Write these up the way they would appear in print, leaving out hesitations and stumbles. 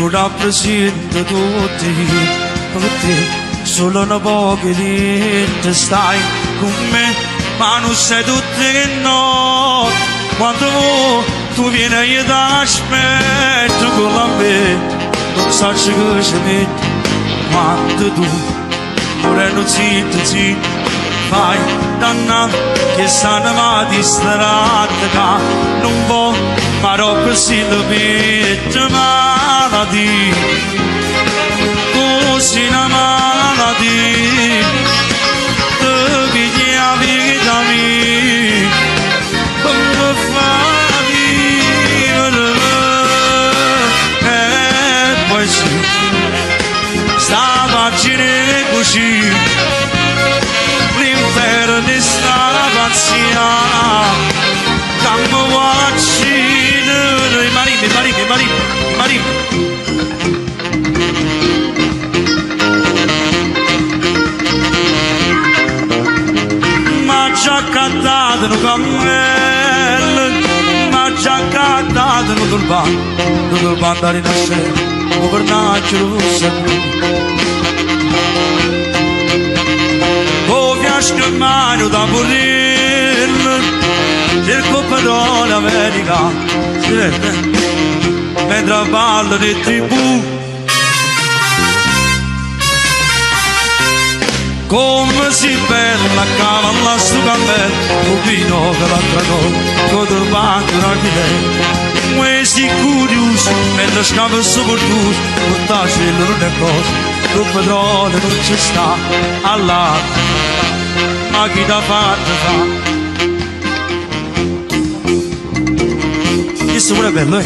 tu rappresenti tutti, solo una poca di te stai con me, ma non sei tutte che no, quando tu vieni io ti aspetto con la me, non so che ci metti, quando tu morendo zitto, fai dannato che stanno ma distratta, non può, ma dopo si lo mette malati, così una malati, te pigli la vita mia, come fa vivere, e poi sì, sta pagina così, l'inferno di sta pazzia, come vaccino, i mariti. Ma già cantato un cammello, ma già cantato un turbante a rinascere, un vernaccio rosso. Schermano da Borrello, cerco però l'America, si vede, mentre ballo di tribù. Come si bella cavalla sto cammello, un vino che l'altra notte, con il banco da chi questi curiosi, mentre scava soprattutto, portaci non è cosa, il petrolio non ci sta, all'altro. Ma chi t'ha fatto fa? Questo pure è bello,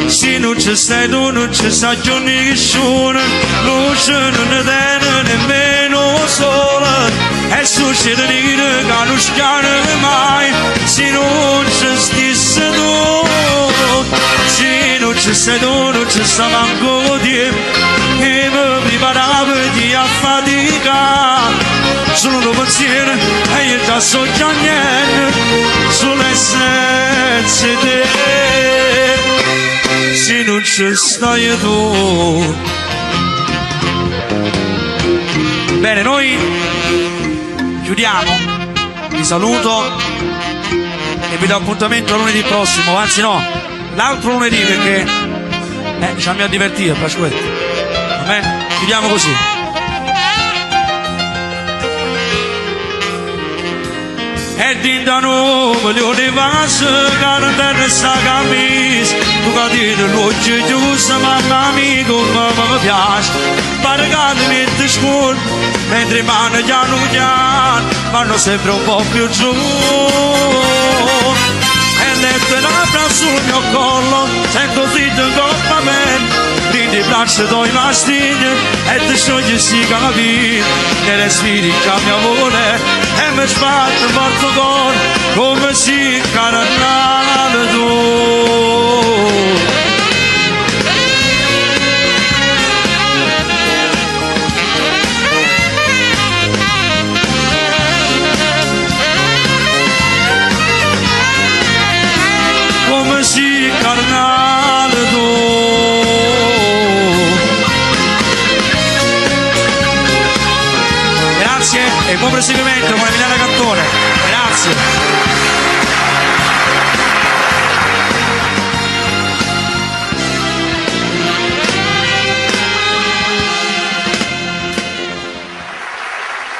Se non c'è stai tu, non c'è sta giorni che sono, non c'è non tiene nemmeno sole, e succede che non schiare mai, se non c'è stessa tu, se non c'è stai tu, non c'è sta manco tempo, che mi preparava di a fatica. Solo un pensiero e io già so già niente, solo senza te, se non ci stai tu. Bene, noi chiudiamo, vi saluto e vi do appuntamento lunedì prossimo, anzi no, l'altro lunedì perché ci abbiamo divertito, Pasquetta. Vabbè, chiudiamo così. E din da nu voglio di vas cantare sta camisa tu cadere l'occhio giusto mamma amico come mi piace paragate mette scuola mentre mano piano vanno sempre un po' più giù e letto labbra sul mio collo sento zitto in coppa a me ridi braccia do i mastini e ti sciogli si capi e respiri cambia amore e mi sbatte morto cuore come si caranale tu come si carnale tu grazie e buon proseguimento.